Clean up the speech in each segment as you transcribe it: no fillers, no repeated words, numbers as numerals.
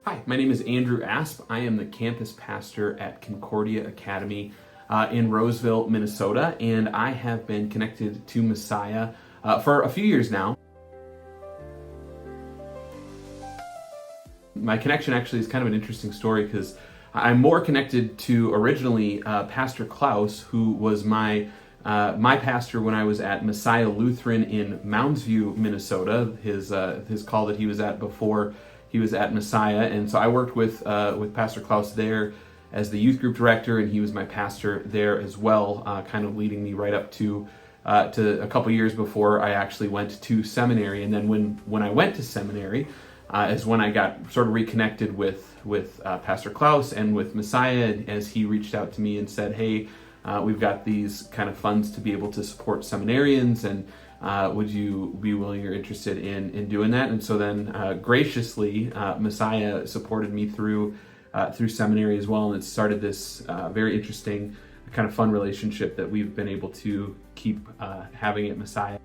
Hi, my name is Andrew Asp. I am the campus pastor at Concordia Academy in Roseville, Minnesota, and I have been connected to Messiah for a few years now. My connection actually is kind of an interesting story because I'm more connected to originally Pastor Klaus, who was my pastor when I was at Messiah Lutheran in Mounds View, Minnesota. His call that he was at before he was at Messiah, and so I worked with Pastor Klaus there as the youth group director, and he was my pastor there as well, kind of leading me right up to a couple years before I actually went to seminary. And then when I went to seminary is when I got sort of reconnected with Pastor Klaus and with Messiah, as he reached out to me and said, "Hey, we've got these kind of funds to be able to support seminarians, and would you be willing or interested in doing that?" And so then graciously, Messiah supported me through seminary as well, and it started this very interesting, kind of fun relationship that we've been able to keep having at Messiah.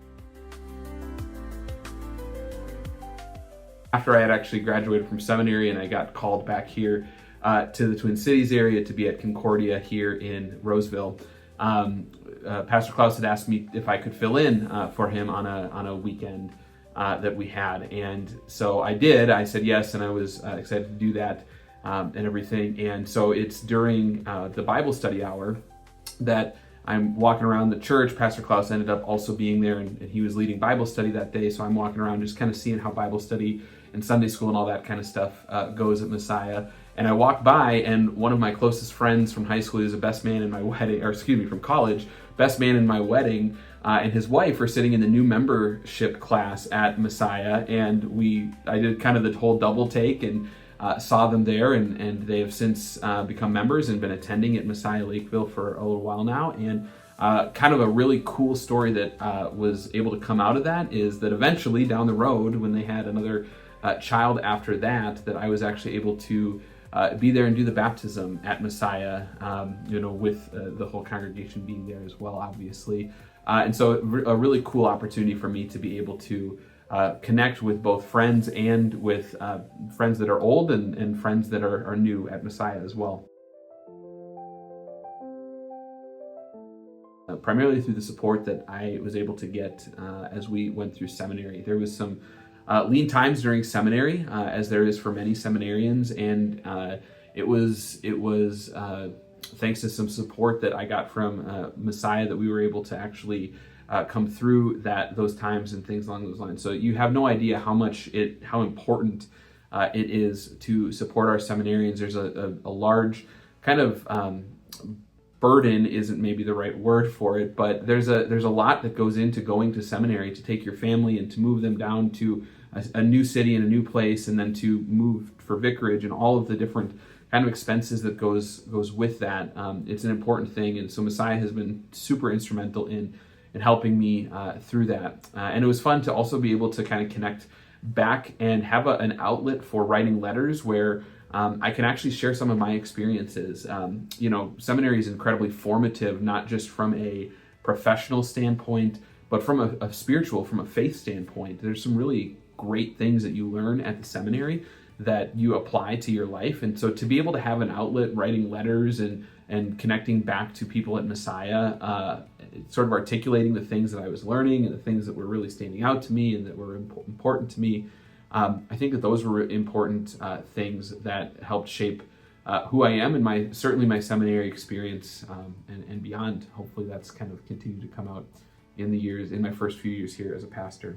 After I had actually graduated from seminary and I got called back here to the Twin Cities area to be at Concordia here in Roseville, Pastor Klaus had asked me if I could fill in for him on a weekend that we had, and so I did. I said yes, and I was excited to do that and everything. And so it's during the Bible study hour that I'm walking around the church. Pastor Klaus ended up also being there, and he was leading Bible study that day. So I'm walking around just kind of seeing how Bible study and Sunday school and all that kind of stuff goes at Messiah. And I walked by, and one of my closest friends from high school, he was a best man in my wedding, or excuse me, from college, best man in my wedding, and his wife were sitting in the new membership class at Messiah, and I did kind of the whole double take and saw them there, and they have since become members and been attending at Messiah Lakeville for a little while now. And kind of a really cool story that was able to come out of that is that eventually down the road, when they had another child after that I was actually able to be there and do the baptism at Messiah, with the whole congregation being there as well, obviously. And so a really cool opportunity for me to be able to connect with both friends and with friends that are old and friends that are new at Messiah as well. Primarily through the support that I was able to get as we went through seminary. There was some lean times during seminary, as there is for many seminarians, and it was thanks to some support that I got from Messiah that we were able to actually come through those times and things along those lines. So you have no idea how important it is to support our seminarians. There's a large kind of burden isn't maybe the right word for it, but there's a lot that goes into going to seminary, to take your family and to move them down to a new city and a new place, and then to move for vicarage and all of the different kind of expenses that goes with that. It's an important thing, and so Messiah has been super instrumental in helping me through that. And it was fun to also be able to kind of connect back and have an outlet for writing letters where I can actually share some of my experiences. Seminary is incredibly formative, not just from a professional standpoint, but from a spiritual, from a faith standpoint. There's some really great things that you learn at the seminary that you apply to your life. And so to be able to have an outlet writing letters and connecting back to people at Messiah, sort of articulating the things that I was learning and the things that were really standing out to me and that were important to me, I think that those were important things that helped shape who I am and certainly my seminary experience and beyond. Hopefully that's kind of continued to come out in my first few years here as a pastor.